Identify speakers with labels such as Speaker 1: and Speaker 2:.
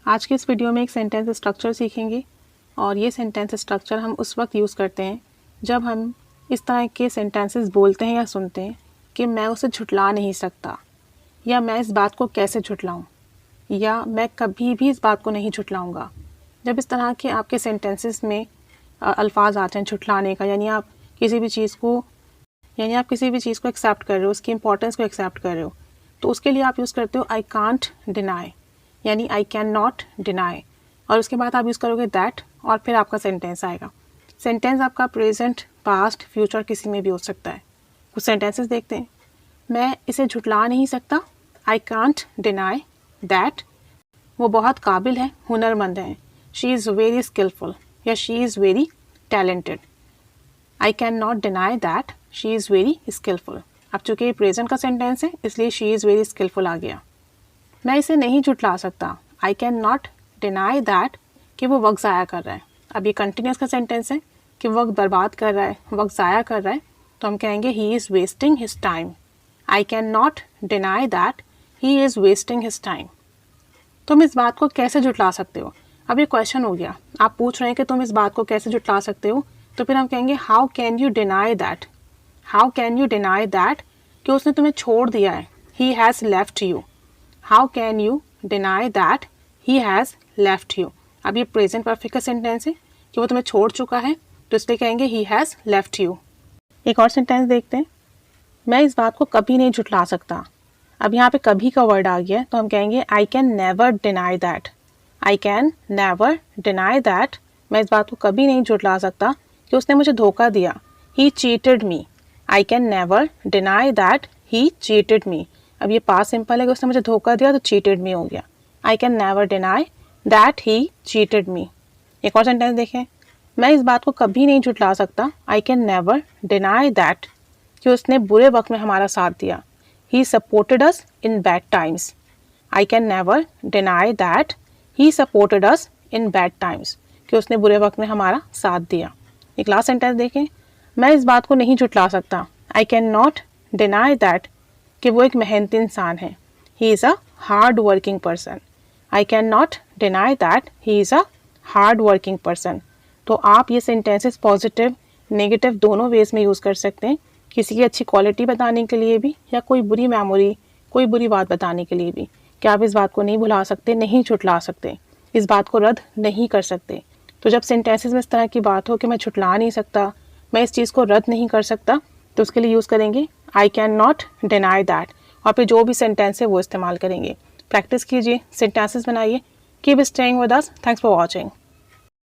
Speaker 1: आज के इस वीडियो में एक सेंटेंस स्ट्रक्चर सीखेंगे और ये सेंटेंस स्ट्रक्चर हम उस वक्त यूज़ करते हैं जब हम इस तरह के सेंटेंसेस बोलते हैं या सुनते हैं कि मैं उसे झुठला नहीं सकता, या मैं इस बात को कैसे झुठलाऊँ, या मैं कभी भी इस बात को नहीं झुठलाऊँगा। जब इस तरह के आपके सेंटेंसेस में अल्फाज आते हैं झुठलाने का, यानी आप किसी भी चीज़ को एक्सेप्ट कर रहे हो, उसकी इंपॉर्टेंस को एक्सेप्ट कर रहे हो, तो उसके लिए आप यूज़ करते हो आई कांट डिनाई, यानी आई कैन नॉट डिनाई, और उसके बाद आप यूज़ करोगे दैट और फिर आपका सेंटेंस आएगा। सेंटेंस आपका प्रेजेंट, पास्ट, फ्यूचर किसी में भी हो सकता है। कुछ सेंटेंसेस देखते हैं। मैं इसे झुठला नहीं सकता, आई कांट डिनाई दैट। वो बहुत काबिल है, हुनरमंद है, शी इज़ वेरी स्किलफुल, या she is very talented. I can not deny that she is very skilful. अब चूँकि ये प्रेजेंट का सेंटेंस है इसलिए शी इज़ वेरी स्किलफुल आ गया। मैं इसे नहीं झुठला सकता, I can not deny that, कि वो वक्त ज़ाया कर रहा है। अब ये कंटिन्यूस का सेंटेंस है कि वक्त बर्बाद कर रहा है, वक्त ज़ाया कर रहा है, तो हम कहेंगे he is wasting his time. I can not deny that he is wasting his time. तुम इस बात को कैसे झुठला सकते हो? अब ये क्वेश्चन हो गया, आप पूछ रहे हैं कि तुम इस बात को कैसे झुठला सकते हो, तो फिर हम कहेंगे how can you deny that. How can you deny that कि उसने तुम्हें छोड़ दिया है, he has left you. How can you deny that he has left you. अब ये प्रेजेंट परफेक्ट का सेंटेंस है कि वो तुम्हें छोड़ चुका है, तो इसलिए कहेंगे ही हैज़ लेफ्ट यू। एक और सेंटेंस देखते हैं। मैं इस बात को कभी नहीं झुठला सकता। अब यहाँ पे कभी का वर्ड आ गया है, तो हम कहेंगे I can never deny that. I can never deny that, मैं इस बात को कभी नहीं झुठला सकता कि उसने मुझे धोखा दिया, ही cheated me. I can never deny that he cheated मी। अब ये पास्ट सिंपल है कि उसने मुझे धोखा दिया, तो चीटेड मी हो गया। I can never deny that he cheated मी। एक और सेंटेंस देखें। मैं इस बात को कभी नहीं झुठला सकता, I can never deny that, कि उसने बुरे वक्त में हमारा साथ दिया, he supported us in bad times. I can never deny that he supported us in bad times, कि उसने बुरे वक्त में हमारा साथ दिया। एक लास्ट सेंटेंस देखें। मैं इस बात को नहीं झुठला सकता, I can not deny that, कि वो एक मेहनती इंसान है, he is a hard working person. I can not deny that he is a hard working person. तो आप ये सेंटेंसेस पॉजिटिव, नेगेटिव दोनों वेज में यूज़ कर सकते हैं, किसी की अच्छी क्वालिटी बताने के लिए भी, या कोई बुरी मेमोरी, कोई बुरी बात बताने के लिए भी, कि आप इस बात को नहीं भुला सकते, नहीं झुठला सकते, इस बात को रद्द नहीं कर सकते। तो जब सेंटेंसेस में इस तरह की बात हो कि मैं झुठला नहीं सकता, मैं इस चीज़ को रद्द नहीं कर सकता, तो उसके लिए यूज़ करेंगे आई कैन नॉट डिनाई दैट, और फिर जो भी सेंटेंस है वो इस्तेमाल करेंगे। प्रैक्टिस कीजिए, सेंटेंसेस बनाइए। Keep staying with us. Thanks for watching.